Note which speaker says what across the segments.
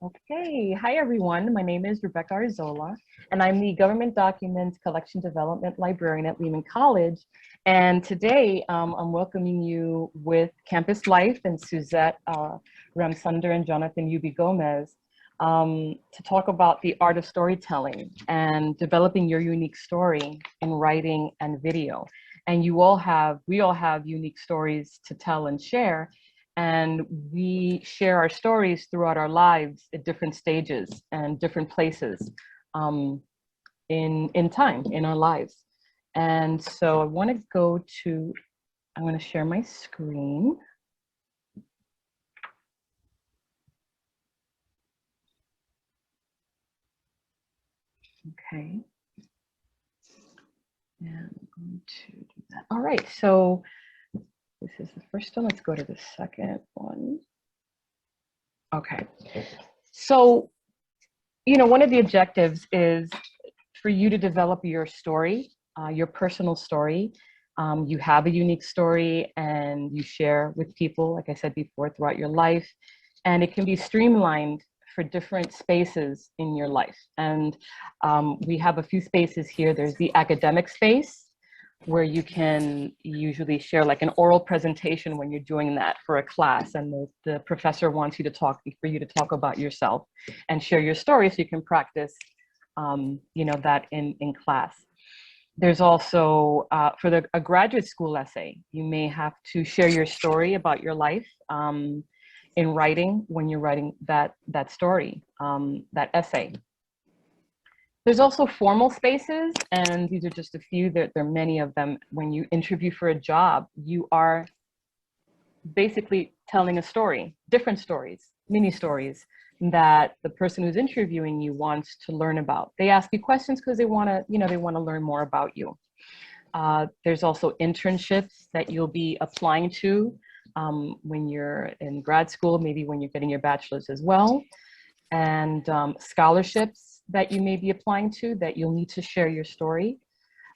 Speaker 1: Okay, hi everyone. My name is Rebecca Arzola, and I'm the Government Documents Collection Development Librarian at Lehman College. And today I'm welcoming you with Campus Life and Suzette Ramsunder and Jonathan Yubi Gomez to talk about the art of storytelling and developing your unique story in writing and video. And we all have unique stories to tell and share. And we share our stories throughout our lives at different stages and different places in time in our lives. And so I want to I'm going to share my screen. Okay. And I'm going to do that. All right, so this is the first one. Let's go to the second one. Okay. So, one of the objectives is for you to develop your story, your personal story. You have a unique story and you share with people, like I said before, throughout your life. And it can be streamlined for different spaces in your life. And we have a few spaces here. There's the academic space, where you can usually share like an oral presentation when you're doing that for a class, and the professor wants you to talk about yourself and share your story so you can practice that in class. There's also for a graduate school essay, you may have to share your story about your life in writing when you're writing that story, that essay. There's also formal spaces, and these are just a few. There are many of them. When you interview for a job, you are basically telling a story, different stories, mini stories that the person who's interviewing you wants to learn about. They ask you questions because they want to learn more about you. There's also internships that you'll be applying to when you're in grad school, maybe when you're getting your bachelor's as well, and scholarships that you may be applying to that you'll need to share your story.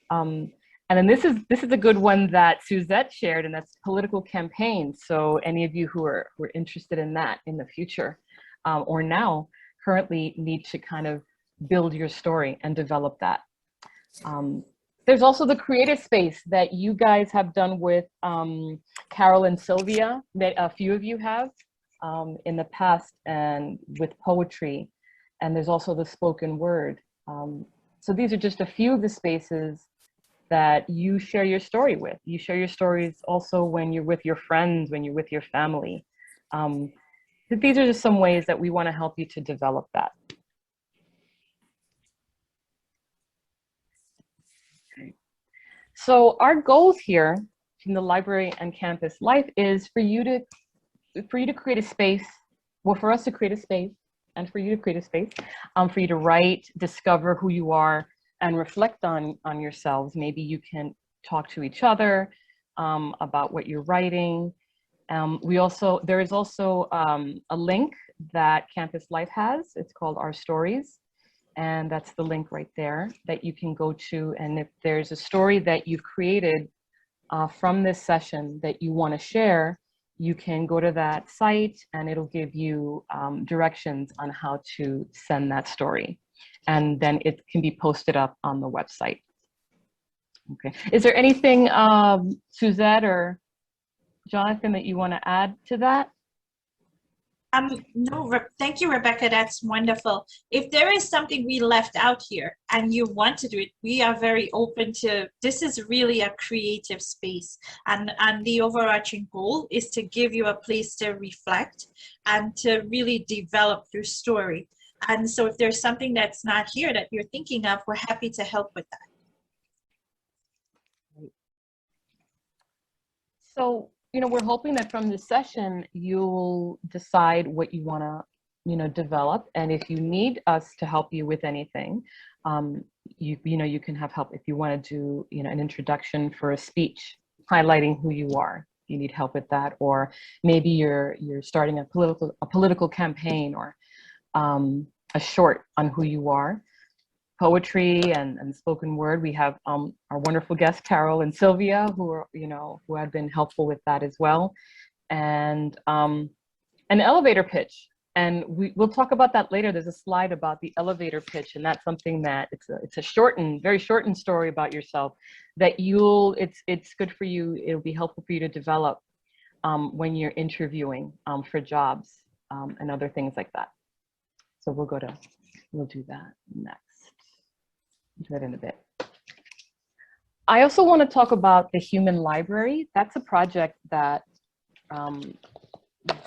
Speaker 1: And then this is a good one that Suzette shared, and that's political campaigns. So any of you who are interested in that in the future or now currently need to kind of build your story and develop that. There's also the creative space that you guys have done with Carol and Sylvia, that a few of you have in the past, and with poetry. And there's also the spoken word. So these are just a few of the spaces that you share your story with. You share your stories also when you're with your friends, when you're with your family. These are just some ways that we want to help you to develop that. Okay. So our goals here in the library and campus life is for you to create a space, well, for us to create a space, and for you to create a space, for you to write, discover who you are, and reflect on yourselves. Maybe you can talk to each other about what you're writing. There is also a link that Campus Life has. It's called Our Stories, and that's the link right there that you can go to. And if there's a story that you've created from this session that you want to share, you can go to that site and it'll give you directions on how to send that story. And then it can be posted up on the website. Okay. Is there anything, Suzette or Jonathan, that you want to add to that?
Speaker 2: No, thank you, Rebecca. That's wonderful. If there is something we left out here and you want to do it, we are very open to. This is really a creative space, and the overarching goal is to give you a place to reflect and to really develop your story. And so if there's something that's not here that you're thinking of, we're happy to help with that.
Speaker 1: So, we're hoping that from this session, you'll decide what you want to, develop. And if you need us to help you with anything, you can have help if you want to do, an introduction for a speech highlighting who you are. You need help with that, or maybe you're starting a political campaign, or a short on who you are. Poetry and spoken word. We have our wonderful guests, Carol and Sylvia, who have been helpful with that as well. And an elevator pitch. And we'll talk about that later. There's a slide about the elevator pitch, and that's something that it's a shortened, very shortened story about yourself that it's good for you. It'll be helpful for you to develop when you're interviewing for jobs and other things like that. So we'll do that next. Do that in a bit. I also want to talk about the Human Library. That's a project that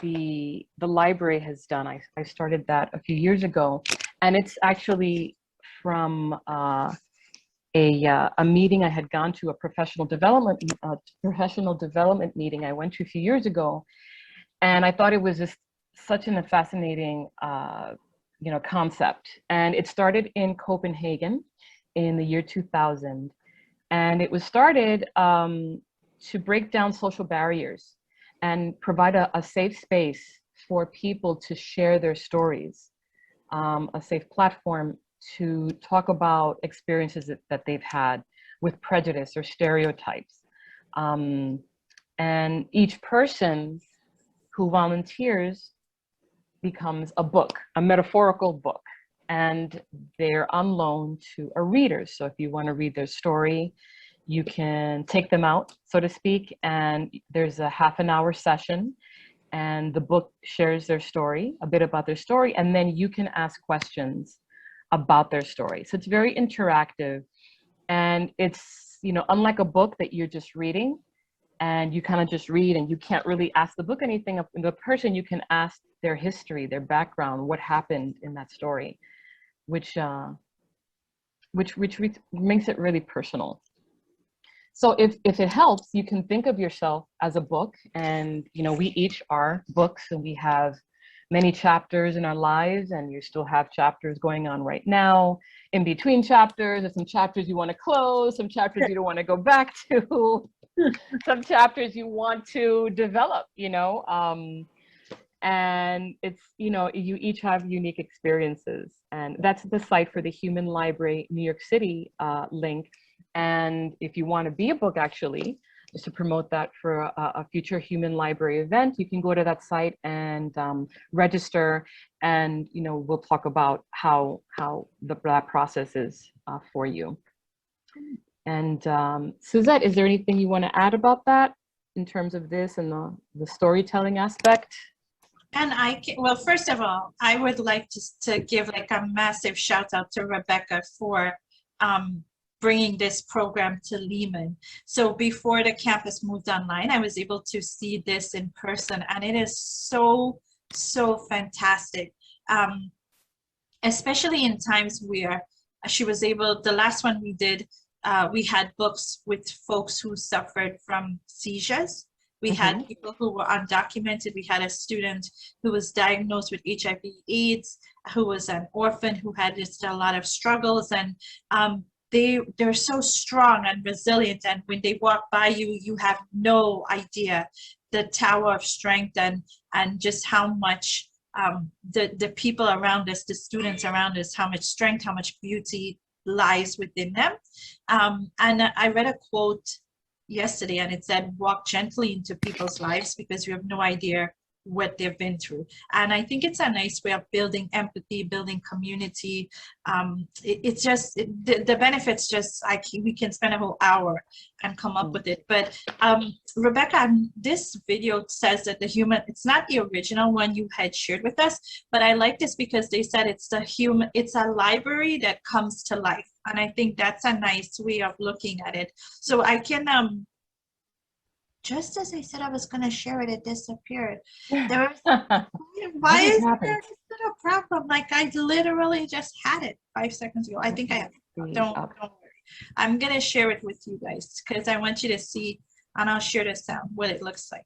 Speaker 1: the library has done. I started that a few years ago, and it's actually from a meeting I had gone to, a professional development meeting I went to a few years ago, and I thought it was just such a fascinating concept. And it started in Copenhagen in the year 2000, and it was started to break down social barriers and provide a safe space for people to share their stories, a safe platform to talk about experiences that they've had with prejudice or stereotypes. And each person who volunteers becomes a book, a metaphorical book, and they're on loan to a reader. So if you want to read their story, you can take them out, so to speak, and there's a half-an-hour session, and the book shares their story, a bit about their story, and then you can ask questions about their story. So it's very interactive, and it's, unlike a book that you're just reading, and you kind of just read, and you can't really ask the book anything of the person. You can ask their history, their background, what happened in that story, which makes it really personal. So if it helps, you can think of yourself as a book, and we each are books, and we have many chapters in our lives, and you still have chapters going on right now. In between chapters, there's some chapters you want to close, some chapters you don't want to go back to, some chapters you want to develop, and it's, you each have unique experiences, and that's the site for the Human Library New York City link. And if you want to be a book, actually, just to promote that for a future Human Library event, you can go to that site and register, and we'll talk about how that process is for you. And Suzette, is there anything you want to add about that in terms of this and the storytelling aspect?
Speaker 2: And well, first of all, I would like to give like a massive shout out to Rebecca for bringing this program to Lehman. So before the campus moved online, I was able to see this in person, and it is so fantastic, especially in times where she was able, the last one we did, we had books with folks who suffered from seizures. We had people who were undocumented. We had a student who was diagnosed with HIV/AIDS, who was an orphan, who had just a lot of struggles, and they're so strong and resilient, and when they walk by you, you have no idea the tower of strength and just how much the people around us, the students around us, how much strength, how much beauty lies within them. And I read a quote yesterday, and it said, walk gently into people's lives because you have no idea what they've been through. And I think it's a nice way of building empathy, building community. It's just, the benefits just, we can spend a whole hour and come up with it. But Rebecca, this video says that it's not the original one you had shared with us, but I like this because they said it's a library that comes to life. And I think that's a nice way of looking at it. So I can, just as I said I was going to share it, it disappeared. There was, why is there a problem? Like I literally just had it 5 seconds ago. I think I have. Don't worry. I'm going to share it with you guys because I want you to see, and I'll share the sound, what it looks like.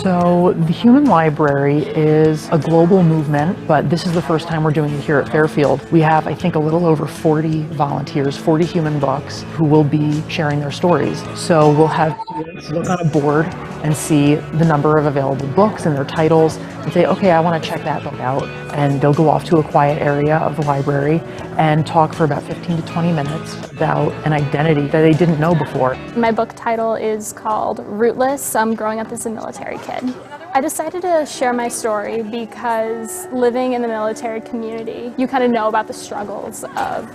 Speaker 3: So the Human Library is a global movement, but this is the first time we're doing it here at Fairfield. We have, I think, a little over 40 volunteers, 40 human books, who will be sharing their stories. So we'll have students look on a board and see the number of available books and their titles and say, okay, I want to check that book out. And they'll go off to a quiet area of the library and talk for about 15 to 20 minutes about an identity that they didn't know before.
Speaker 4: My book title is called Rootless, Growing Up as a Military Kid. I decided to share my story because living in the military community, you kind of know about the struggles of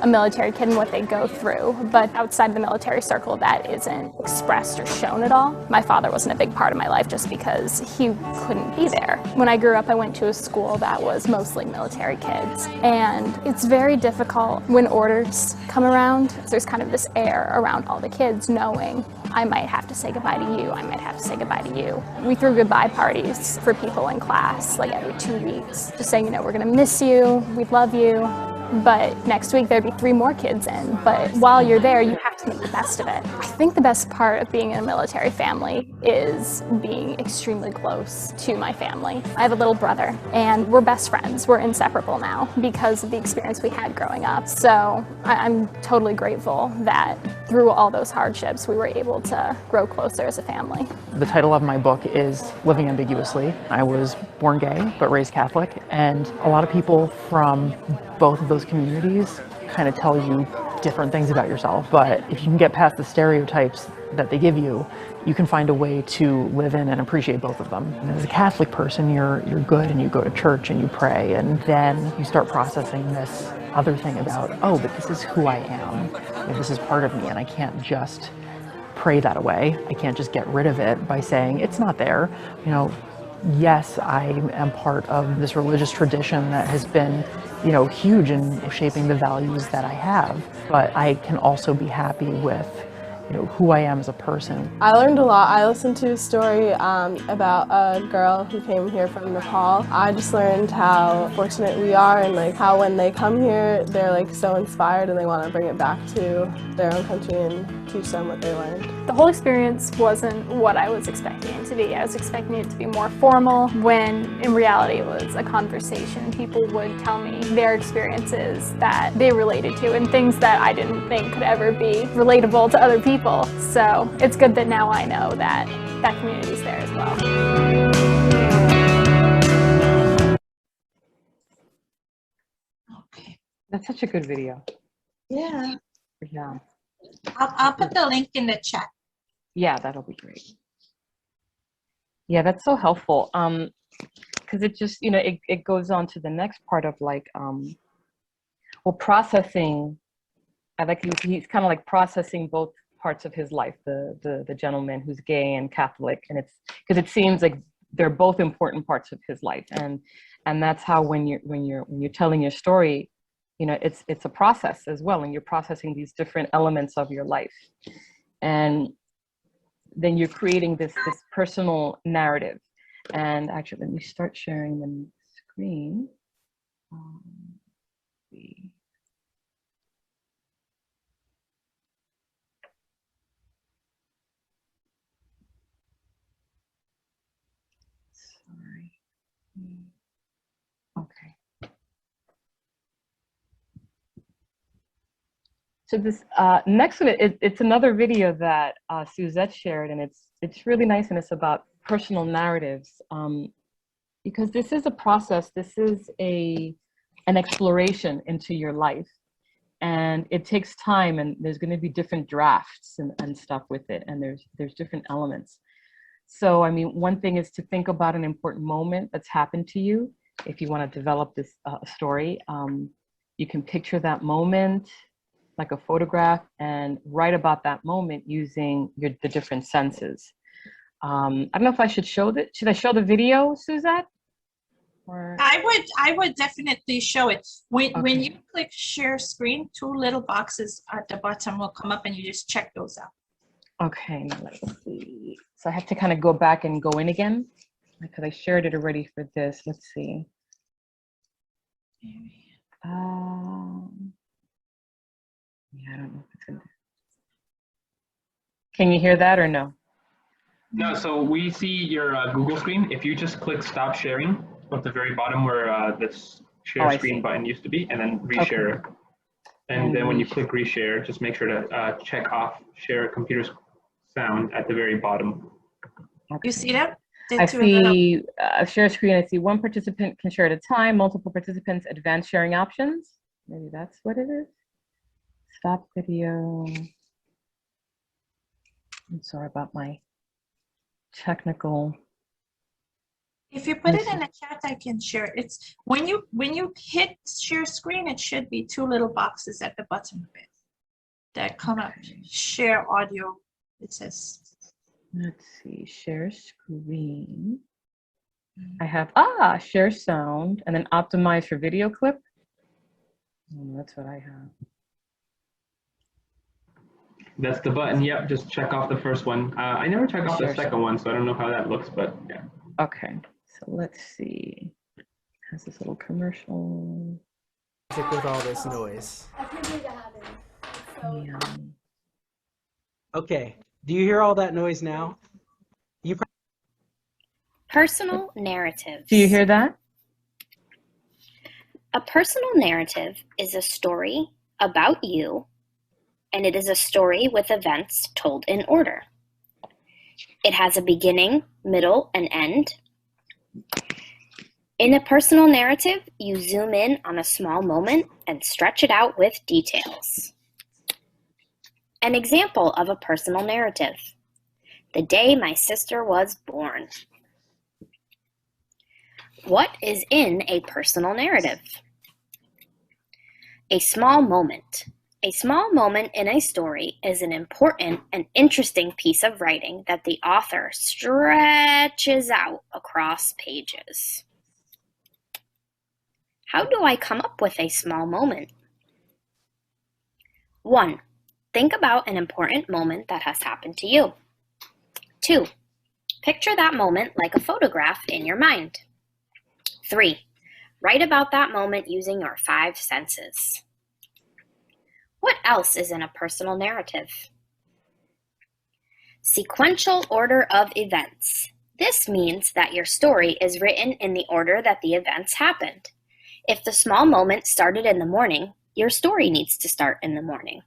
Speaker 4: a military kid and what they go through, but outside of the military circle that isn't expressed or shown at all. My father wasn't a big part of my life just because he couldn't be there. When I grew up, I went to a school that was mostly military kids, and it's very difficult when orders come around. There's kind of this air around all the kids knowing I might have to say goodbye to you, I might have to say goodbye to you. We threw goodbye parties for people in class like every 2 weeks, just saying, you know, we're gonna miss you, we love you. But next week there'd be 3 more kids in. But while you're there, you have to make the best of it. I think the best part of being in a military family is being extremely close to my family. I have a little brother, and we're best friends. We're inseparable now because of the experience we had growing up. So I'm totally grateful that through all those hardships, we were able to grow closer as a family.
Speaker 3: The title of my book is Living Ambiguously. I was born gay, but raised Catholic, and a lot of people from both of those communities kind of tell you different things about yourself. But if you can get past the stereotypes that they give you, you can find a way to live in and appreciate both of them. And as a Catholic person, you're good and you go to church and you pray, and then you start processing this other thing about, oh, but this is who I am. You know, this is part of me, and I can't just pray that away. I can't just get rid of it by saying it's not there. You know, yes, I am part of this religious tradition that has been, you know, huge in shaping the values that I have, but I can also be happy with, you know, who I am as a person.
Speaker 5: I learned a lot. I listened to a story about a girl who came here from Nepal. I just learned how fortunate we are, and like how when they come here, they're like so inspired and they want to bring it back to their own country and teach them what they learned.
Speaker 4: The whole experience wasn't what I was expecting it to be. I was expecting it to be more formal, when in reality it was a conversation. People would tell me their experiences that they related to and things that I didn't think could ever be relatable to other people. So it's good that now I know that that community is there as well.
Speaker 2: Okay.
Speaker 1: That's such a good video.
Speaker 2: Yeah.
Speaker 1: Yeah.
Speaker 2: I'll put the link in the chat.
Speaker 1: Yeah, that'll be great. Yeah, that's so helpful. Because it just, you know, it goes on to the next part of like, well, processing. I like he's kind of like processing both parts of his life, the gentleman who's gay and Catholic, and it's because it seems like they're both important parts of his life, and that's how when you're telling your story, you know, it's a process as well, and you're processing these different elements of your life, and then you're creating this personal narrative. And actually, let me start sharing the screen. See. Sorry. Okay. So this next one, it's another video that Suzette shared, and it's really nice, and it's about personal narratives, because this is a process. This is an exploration into your life, and it takes time, and there's going to be different drafts and stuff with it, and there's different elements. So, I mean, one thing is to think about an important moment that's happened to you. If you want to develop this story, you can picture that moment like a photograph and write about that moment using the different senses. I don't know if I should show that. Should I show the video, Suzette? Or...
Speaker 2: I would definitely show it. When
Speaker 1: Okay.
Speaker 2: you click share screen, 2 little boxes at the bottom will come up, and you just check those out.
Speaker 1: Okay, now let's see. So I have to kind of go back and go in again because I shared it already for this. Let's see. Yeah, I don't know if it's gonna. Can you hear that or no?
Speaker 6: No, so we see your Google screen. If you just click stop sharing at the very bottom where this share
Speaker 1: I
Speaker 6: screen
Speaker 1: see.
Speaker 6: button used to be, and then reshare.
Speaker 1: Okay.
Speaker 6: And then when you click reshare, just make sure to check off share computer sound at the very bottom.
Speaker 1: Okay.
Speaker 2: You see them? The
Speaker 1: I
Speaker 2: two little-
Speaker 1: see share screen. I see one participant can share at a time, multiple participants, advanced sharing options. Maybe that's what it is. Stop video. I'm sorry about my technical.
Speaker 2: If you put it in the chat, I can share. It's when you hit share screen, it should be two little boxes at the bottom of it that come up. Share audio. It says.
Speaker 1: Let's see, share screen. I have, share sound and then optimize for video clip. That's what I have.
Speaker 6: That's the button. Yep, just check off the first one. I never check off the
Speaker 1: Sure,
Speaker 6: second one, so I don't know how that looks, but yeah.
Speaker 1: Okay, so let's see. It has this little commercial.
Speaker 7: With all this noise.
Speaker 1: Yeah.
Speaker 7: Okay, do you hear all that noise now?
Speaker 8: Personal narratives.
Speaker 1: Do you hear that?
Speaker 8: A personal narrative is a story about you, and it is a story with events told in order. It has a beginning, middle, and end. In a personal narrative, you zoom in on a small moment and stretch it out with details. An example of a personal narrative: the day my sister was born. What is in a personal narrative? A small moment. A small moment in a story is an important and interesting piece of writing that the author stretches out across pages. How do I come up with a small moment? 1. Think about an important moment that has happened to you. 2. Picture that moment like a photograph in your mind. 3. Write about that moment using your 5 senses. What else is in a personal narrative? Sequential order of events. This means that your story is written in the order that the events happened. If the small moment started in the morning, your story needs to start in the morning.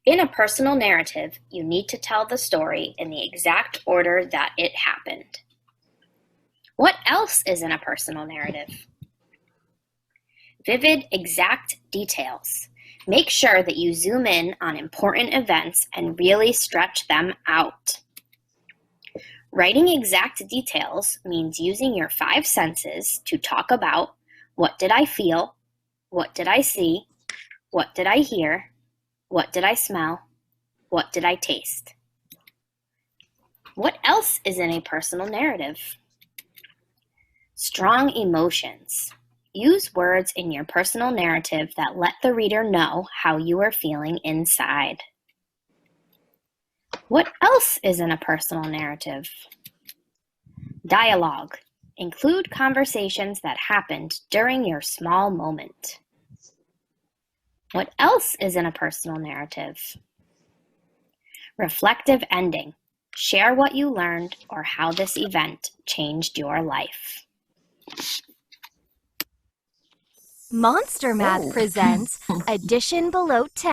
Speaker 8: In a personal narrative, you need to tell the story in the exact order that it happened. What else is in a personal narrative? Vivid, exact details. Make sure that you zoom in on important events and really stretch them out. Writing exact details means using your 5 senses to talk about: what did I feel? What did I see? What did I hear? What did I smell? What did I taste? What else is in a personal narrative? Strong emotions. Use words in your personal narrative that let the reader know how you are feeling inside. What else is in a personal narrative? Dialogue. Include conversations that happened during your small moment. What else is in a personal narrative? Reflective ending. Share what you learned or how this event changed your life.
Speaker 9: Monster Math presents Addition Below 10.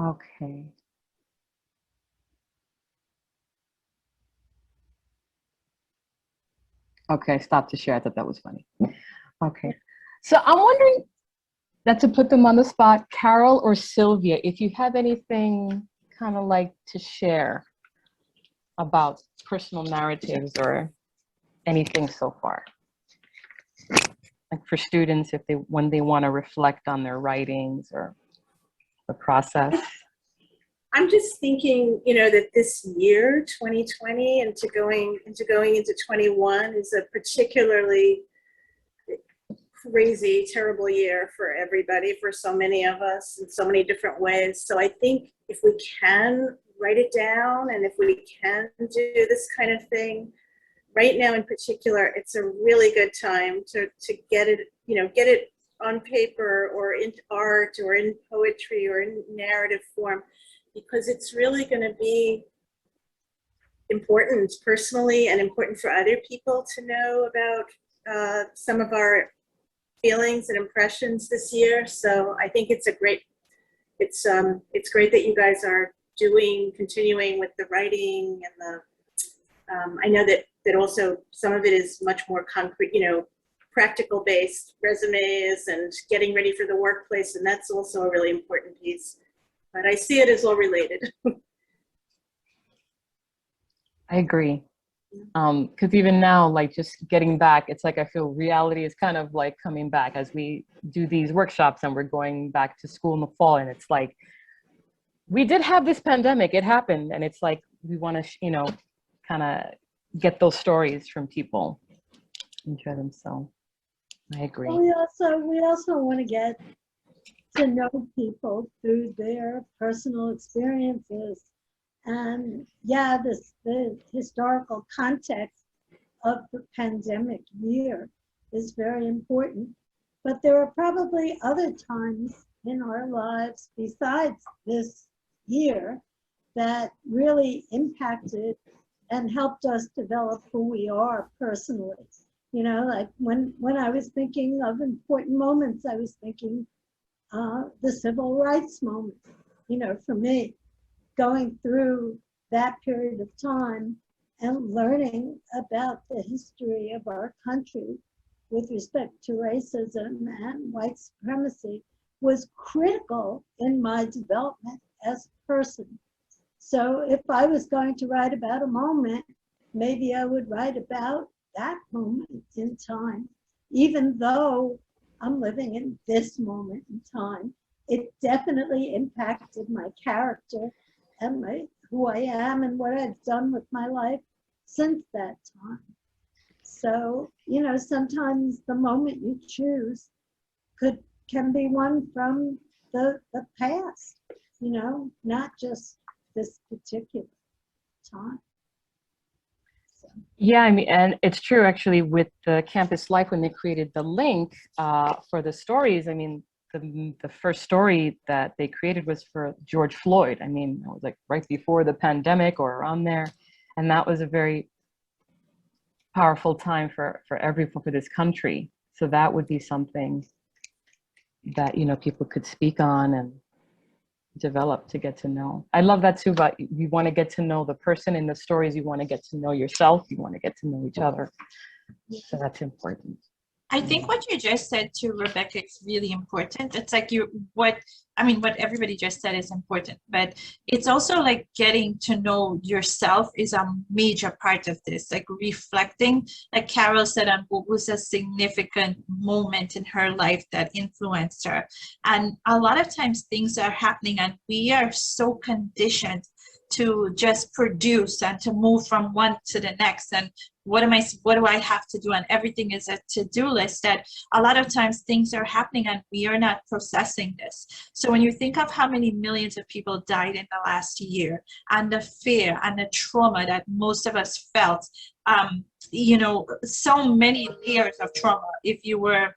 Speaker 1: Okay. Okay, stop to share. I thought that was funny. Okay. So I'm wondering, not to put them on the spot, Carol or Sylvia, if you have anything kind of like to share about personal narratives or anything so far. Like for students, if when they want to reflect on their writings or the process.
Speaker 10: I'm just thinking, that this year, 2020, and going into 21 is a particularly crazy, terrible year for everybody, for so many of us in so many different ways. So I think if we can write it down and if we can do this kind of thing, right now in particular, it's a really good time to get it, get it on paper or in art or in poetry or in narrative form, because it's really going to be important personally and important for other people to know about some of our feelings and impressions this year. So I think it's great that you guys are continuing with the writing and the, I know that also some of it is much more concrete, practical based resumes and getting ready for the workplace. And that's also a really important piece, but I see it as all related.
Speaker 1: I agree. Because even now, like just getting back, it's like I feel reality is kind of like coming back as we do these workshops and we're going back to school in the fall. And it's like, we did have this pandemic, it happened. And it's like, we want to, kind of get those stories from people and share them. So I agree.
Speaker 11: Well, we also want to get to know people through their personal experiences. And yeah, the historical context of the pandemic year is very important. But there are probably other times in our lives besides this year that really impacted and helped us develop who we are personally. Like when I was thinking of important moments, I was thinking the civil rights moment, for me, going through that period of time and learning about the history of our country with respect to racism and white supremacy was critical in my development as a person. So if I was going to write about a moment, maybe I would write about that moment in time, even though I'm living in this moment in time. It definitely impacted my character and who I am and what I've done with my life since that time. So, sometimes the moment you choose can be one from the past, not just this particular time. So.
Speaker 1: Yeah, I mean, and it's true actually with the Campus Life when they created the link for the stories. I mean, the first story that they created was for George Floyd. I mean, it was like right before the pandemic or around there. And that was a very powerful time for everyone, for this country. So that would be something that, people could speak on and develop to get to know. I love that too, but you want to get to know the person in the stories. You want to get to know yourself. You want to get to know each other. So that's important.
Speaker 2: I think what you just said to Rebecca is really important. It's like what everybody just said is important, but it's also like getting to know yourself is a major part of this, like reflecting, like Carol said, on what was a significant moment in her life that influenced her. And a lot of times things are happening and we are so conditioned to just produce and to move from one to the next. And what do I have to do? And everything is a to-do list that a lot of times things are happening and we are not processing this. So when you think of how many millions of people died in the last year and the fear and the trauma that most of us felt, so many layers of trauma. If you were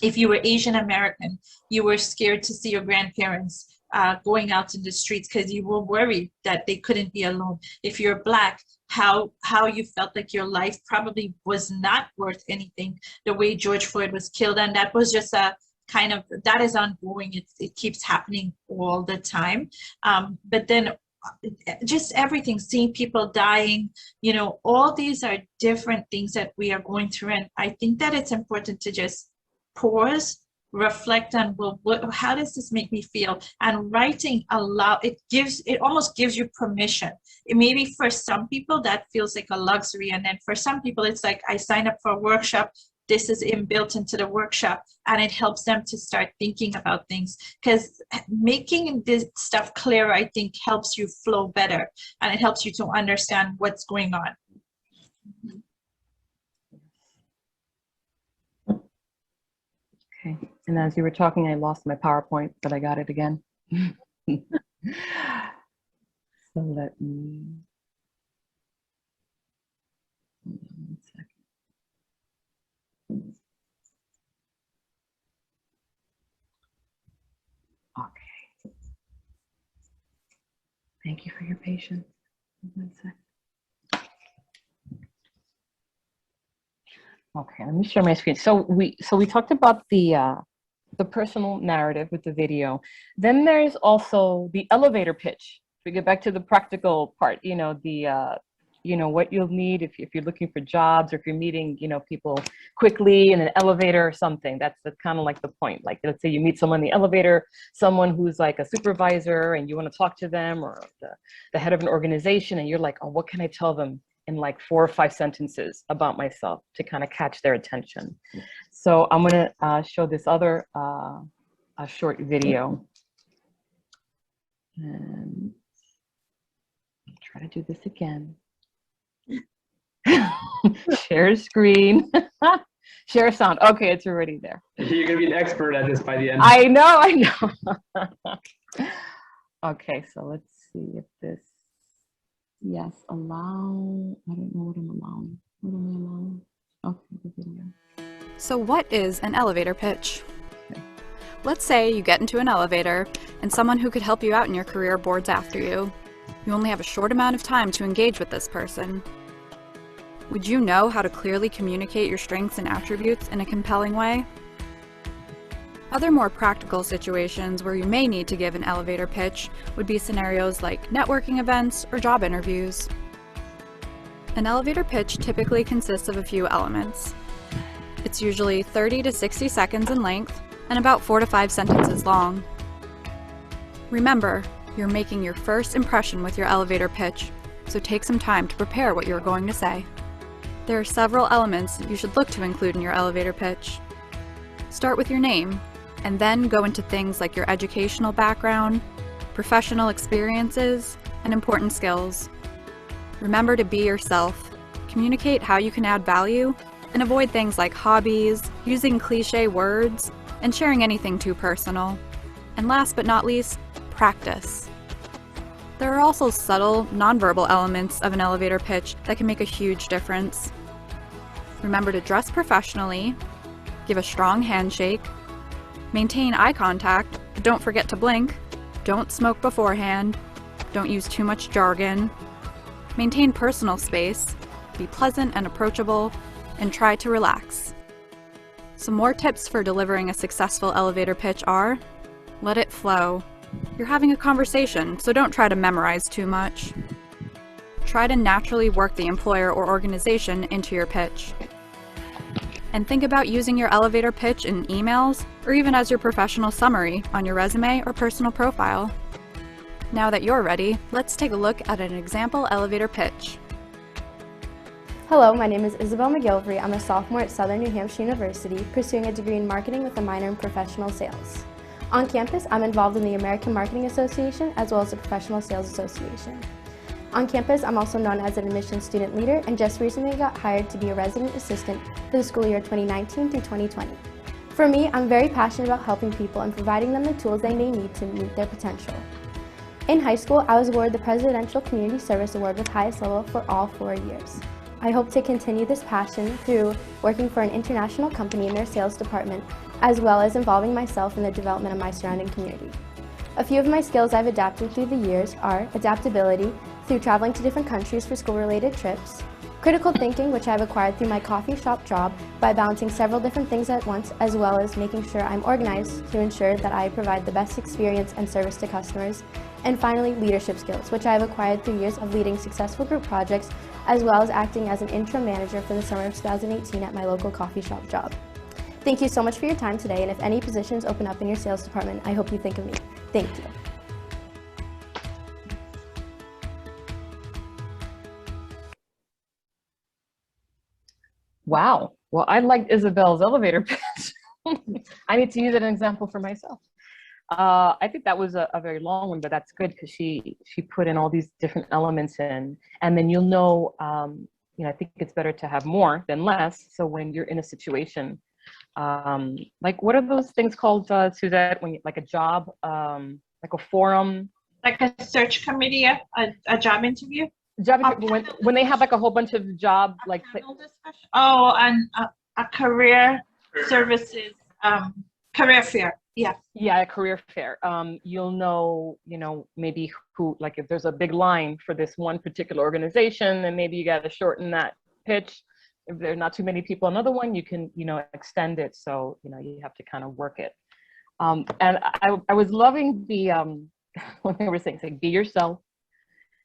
Speaker 2: Asian American, you were scared to see your grandparents going out in the streets because you were worried that they couldn't be alone. If you're Black, how you felt like your life probably was not worth anything, the way George Floyd was killed. And that was just a kind of, that is ongoing. It keeps happening all the time. But then just everything, seeing people dying, all these are different things that we are going through. And I think that it's important to just pause, reflect on, well, how does this make me feel? And writing it almost gives you permission. It maybe for some people that feels like a luxury, and then for some people it's like, I signed up for a workshop, this is inbuilt into the workshop, and it helps them to start thinking about things, because making this stuff clearer, I think, helps you flow better, and it helps you to understand what's going on.
Speaker 1: Okay, and as you were talking, I lost my PowerPoint, but I got it again. So let me, hold on 1 second. Okay. Thank you for your patience. 1 second. Okay, let me share my screen. So we talked about the personal narrative with the video. Then there's also the elevator pitch we get back to the practical part, what you'll need if you're looking for jobs, or if you're meeting, people quickly in an elevator or something. That's kind of like the point. Like, let's say you meet someone in the elevator, someone who's like a supervisor, and you want to talk to them, or the head of an organization, and you're like, oh, what can I tell them in like 4 or 5 sentences about myself to kind of catch their attention? So I'm going to show this other short video. And try to do this again. Share screen. Share sound. Okay, it's already there.
Speaker 6: You're gonna be an expert at this by the end.
Speaker 1: I know. Okay, so let's see if this. Yes, allow. I don't know what I'm allowing. What am I allowing? Okay, the video.
Speaker 12: So what is an elevator pitch? Let's say you get into an elevator and someone who could help you out in your career boards after you. You only have a short amount of time to engage with this person. Would you know how to clearly communicate your strengths and attributes in a compelling way? Other more practical situations where you may need to give an elevator pitch would be scenarios like networking events or job interviews. An elevator pitch typically consists of a few elements. It's usually 30 to 60 seconds in length and about 4 to 5 sentences long. Remember, you're making your first impression with your elevator pitch, so take some time to prepare what you're going to say. There are several elements you should look to include in your elevator pitch. Start with your name, and then go into things like your educational background, professional experiences, and important skills. Remember to be yourself, communicate how you can add value, and avoid things like hobbies, using cliché words, and sharing anything too personal. And last but not least, practice. There are also subtle, nonverbal elements of an elevator pitch that can make a huge difference. Remember to dress professionally, give a strong handshake, maintain eye contact, but don't forget to blink, don't smoke beforehand, don't use too much jargon, maintain personal space, be pleasant and approachable, and try to relax. Some more tips for delivering a successful elevator pitch are: let it flow. You're having a conversation, so don't try to memorize too much. Try to naturally work the employer or organization into your pitch. And think about using your elevator pitch in emails, or even as your professional summary on your resume or personal profile. Now that you're ready, let's take a look at an example elevator pitch.
Speaker 13: Hello, my name is Isabel McGilvery. I'm a sophomore at Southern New Hampshire University, pursuing a degree in marketing with a minor in professional sales. On campus, I'm involved in the American Marketing Association as well as the Professional Sales Association. On campus, I'm also known as an admissions student leader and just recently got hired to be a resident assistant for the school year 2019 through 2020. For me, I'm very passionate about helping people and providing them the tools they may need to meet their potential. In high school, I was awarded the Presidential Community Service Award with highest level for all 4 years. I hope to continue this passion through working for an international company in their sales department, as well as involving myself in the development of my surrounding community. A few of my skills I've adapted through the years are adaptability through traveling to different countries for school-related trips, critical thinking, which I've acquired through my coffee shop job by balancing several different things at once, as well as making sure I'm organized to ensure that I provide the best experience and service to customers, and finally, leadership skills, which I've acquired through years of leading successful group projects, as well as acting as an interim manager for the summer of 2018 at my local coffee shop job. Thank you so much for your time today, and if any positions open up in your sales department, I hope you think of me. Thank you.
Speaker 1: Wow. Well, I liked Isabel's elevator pitch. I need to use it as an example for myself. I think that was a very long one, but that's good because she put in all these different elements in, and then you'll know, I think it's better to have more than less. So when you're in a situation, like what are those things called, Suzette, when you, like a job, like a forum?
Speaker 2: Like a search committee, a job interview?
Speaker 1: When they have like a whole bunch of job, like.
Speaker 2: Oh, and a career services, career fair. Yeah.
Speaker 1: Yeah, a career fair. You'll know, maybe who, like if there's a big line for this one particular organization, then maybe you got to shorten that pitch. If there are not too many people, another one, you can, extend it. So, you have to kind of work it. And I was loving the, when they were saying, be yourself,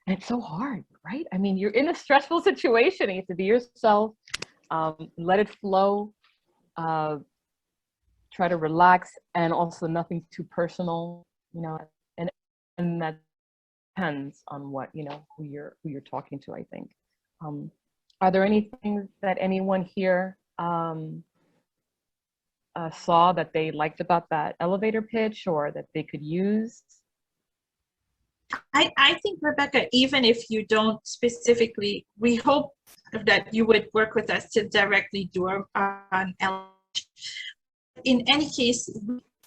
Speaker 1: And it's so hard, right? I mean, you're in a stressful situation. You have to be yourself, let it flow, try to relax, and also nothing too personal, you know, and that depends on what, you know, who you're talking to, I think. Are there any things that anyone here saw that they liked about that elevator pitch or that they could use?
Speaker 2: I think, Rebecca, even if you don't specifically, we hope that you would work with us to directly do an elevator. In any case,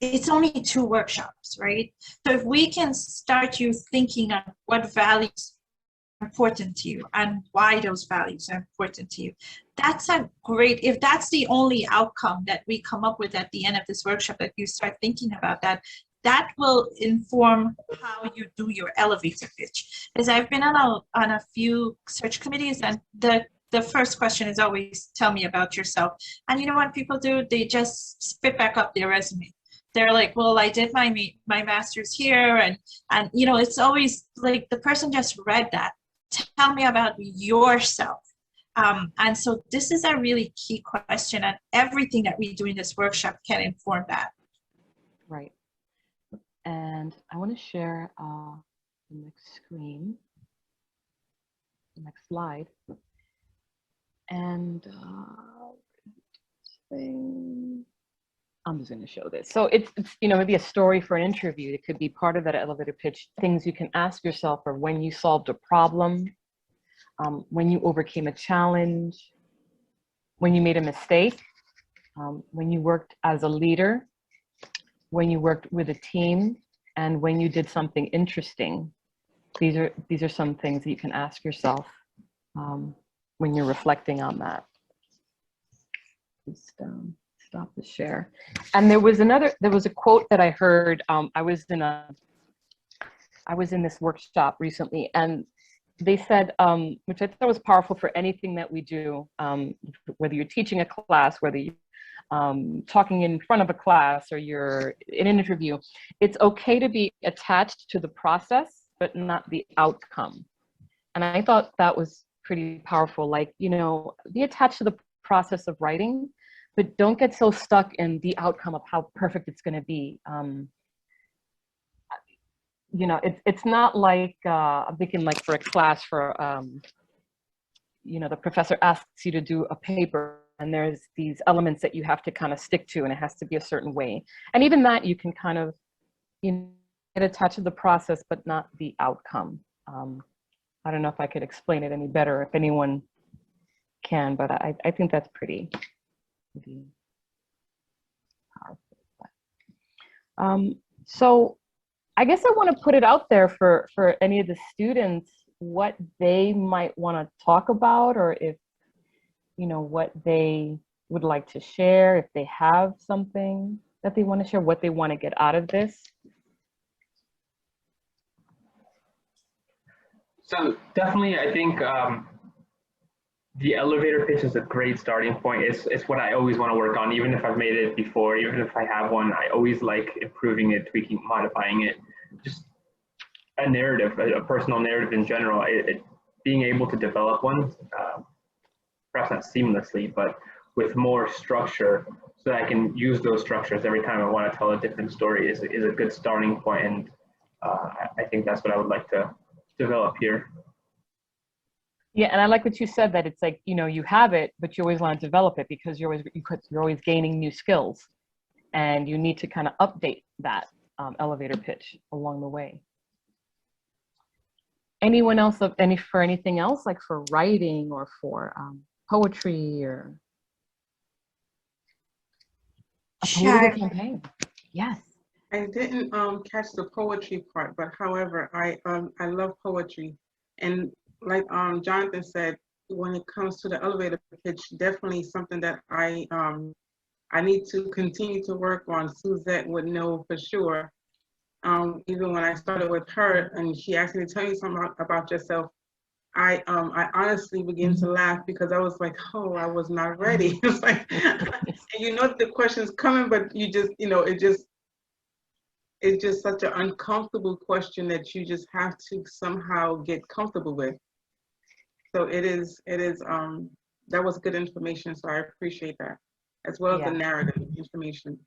Speaker 2: it's only 2 workshops, right? So if we can start you thinking of what values are important to you and why those values are important to you, that's a great, if that's the only outcome that we come up with at the end of this workshop, that you start thinking about that, that will inform how you do your elevator pitch. As I've been on a few search committees, and the first question is always, tell me about yourself. And you know what people do? They just spit back up their resume. They're like, well, I did my master's here, and you know, it's always like the person just read that. Tell me about yourself. And so this is a really key question, and everything that we do in this workshop can inform that.
Speaker 1: Right. And I want to share the next screen, the next slide. And I'm just going to show this. So it's, you know, maybe a story for an interview. It could be part of that elevator pitch. Things you can ask yourself are when you solved a problem, when you overcame a challenge, when you made a mistake, when you worked as a leader, when you worked with a team, and when you did something interesting. These are some things that you can ask yourself when you're reflecting on that. Just stop the share. And there was a quote that I heard. I was in this workshop recently, and they said, which I thought was powerful for anything that we do, whether you're teaching a class, whether you're talking in front of a class, or you're in an interview, it's okay to be attached to the process, but not the outcome. And I thought that was pretty powerful. Like, you know, be attached to the process of writing, but don't get so stuck in the outcome of how perfect it's going to be. You know, it's not like, I'm thinking like for a class for, you know, the professor asks you to do a paper, and there's these elements that you have to kind of stick to, and it has to be a certain way. And even that you can kind of, you know, get attached to the process, but not the outcome. I don't know if I could explain it any better, if anyone can, but I think that's pretty powerful. So I guess I want to put it out there for any of the students, what they might want to talk about, or if, you know, what they would like to share, if they have something that they want to share, what they want to get out of this.
Speaker 6: So definitely, I think the elevator pitch is a great starting point. It's what I always want to work on, even if I've made it before, even if I have one, I always like improving it, tweaking, modifying it. Just a narrative, a personal narrative in general, being able to develop one, perhaps not seamlessly, but with more structure, so that I can use those structures every time I want to tell a different story is a good starting point. And I think that's what I would like to develop here.
Speaker 1: Yeah, and I like what you said, that it's like, you know, you have it, but you always want to develop it, because you're always gaining new skills, and you need to kind of update that elevator pitch along the way. Anyone else for anything else, like for writing or for poetry or a political campaign? Yes.
Speaker 14: I didn't catch the poetry part, but however, I love poetry, and like Jonathan said, when it comes to the elevator pitch, definitely something that I need to continue to work on. Suzette would know for sure. Even when I started with her and she asked me to tell you something about yourself, I honestly began to laugh, because I was like, oh, I was not ready. It's like, and you know the question's coming, but you just, you know, it it's just such an uncomfortable question that you just have to somehow get comfortable with. So it is, that was good information, so I appreciate that, as well as the narrative information.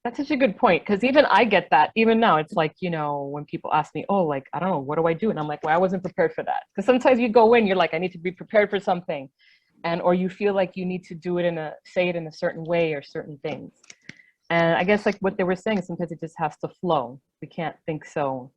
Speaker 1: That's such a good point, because even I get that. Even now, it's like, you know, when people ask me, oh, like, I don't know, what do I do? And I'm like, well, I wasn't prepared for that. Because sometimes you go in, you're like, I need to be prepared for something. And, or you feel like you need to do it say it in a certain way or certain things. And I guess like what they were saying, sometimes it just has to flow. We can't think so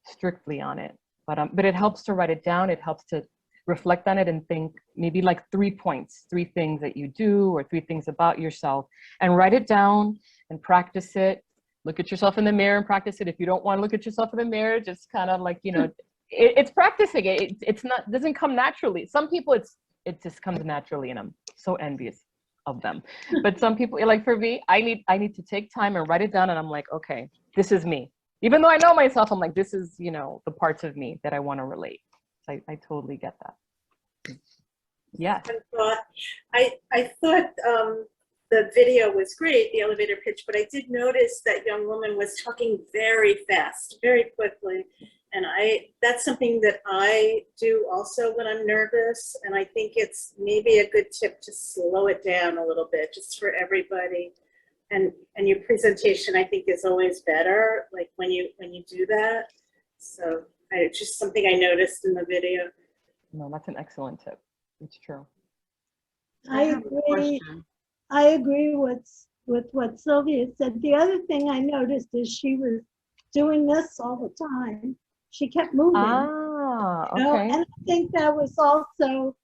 Speaker 1: strictly on it. But it helps to write it down. It helps to reflect on it and think maybe like 3 points, 3 things that you do or 3 things about yourself, and write it down and practice it. Look at yourself in the mirror and practice it. If you don't want to look at yourself in the mirror, just kind of like, you know, it's practicing it. It's not, doesn't come naturally. Some people it just comes naturally, and I'm so envious of them. But some people, like for me, I need to take time and write it down, and I'm like, okay, this is me. Even though I know myself, I'm like, this is, you know, the parts of me that I want to relate. So I totally get that. Yeah.
Speaker 10: I thought the video was great, the elevator pitch, but I did notice that young woman was talking very fast, very quickly. And that's something that I do also when I'm nervous. And I think it's maybe a good tip to slow it down a little bit, just for everybody. And your presentation, I think, is always better, like when you do that. So it's just something I noticed in the video.
Speaker 1: No, that's an excellent tip. It's true.
Speaker 11: I agree with what Sylvia said. The other thing I noticed is she was doing this all the time. She kept moving.
Speaker 1: Ah, okay.
Speaker 11: You know, and I think that was also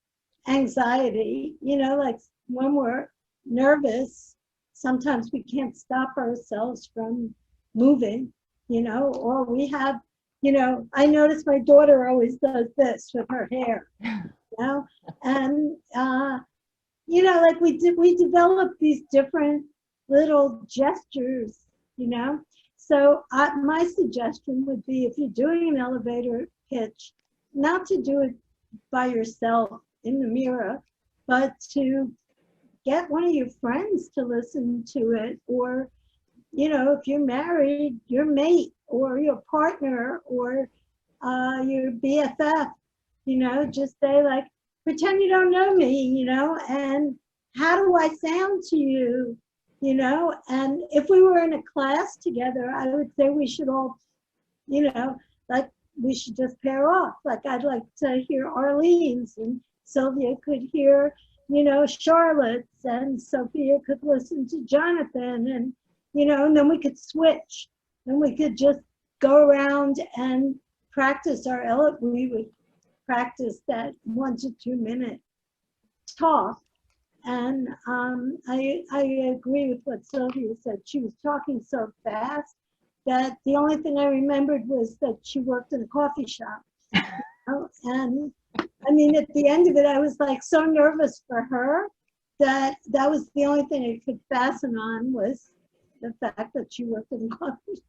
Speaker 11: anxiety. You know, like when we're nervous, sometimes we can't stop ourselves from moving, you know, or we have, you know, I notice my daughter always does this with her hair, you know, and, you know, like we develop these different little gestures, you know. So my suggestion would be, if you're doing an elevator pitch, not to do it by yourself in the mirror, but to get one of your friends to listen to it, or, you know, if you're married, your mate or your partner or your BFF, you know, just say like, pretend you don't know me, you know, and how do I sound to you, you know? And if we were in a class together, I would say we should all, you know, like we should just pair off. Like I'd like to hear Arlene's, and Sylvia could hear, you know, Charlotte's, and Sophia could listen to Jonathan, and, you know, and then we could switch, and we could just go around and practice we would practice that 1 to 2 minute talk. And I agree with what Sylvia said. She was talking so fast that the only thing I remembered was that she worked in a coffee shop. You know? And I mean, at the end of it, I was like so nervous for her that was the only thing I could fasten on, was the fact that she worked in a coffee shop.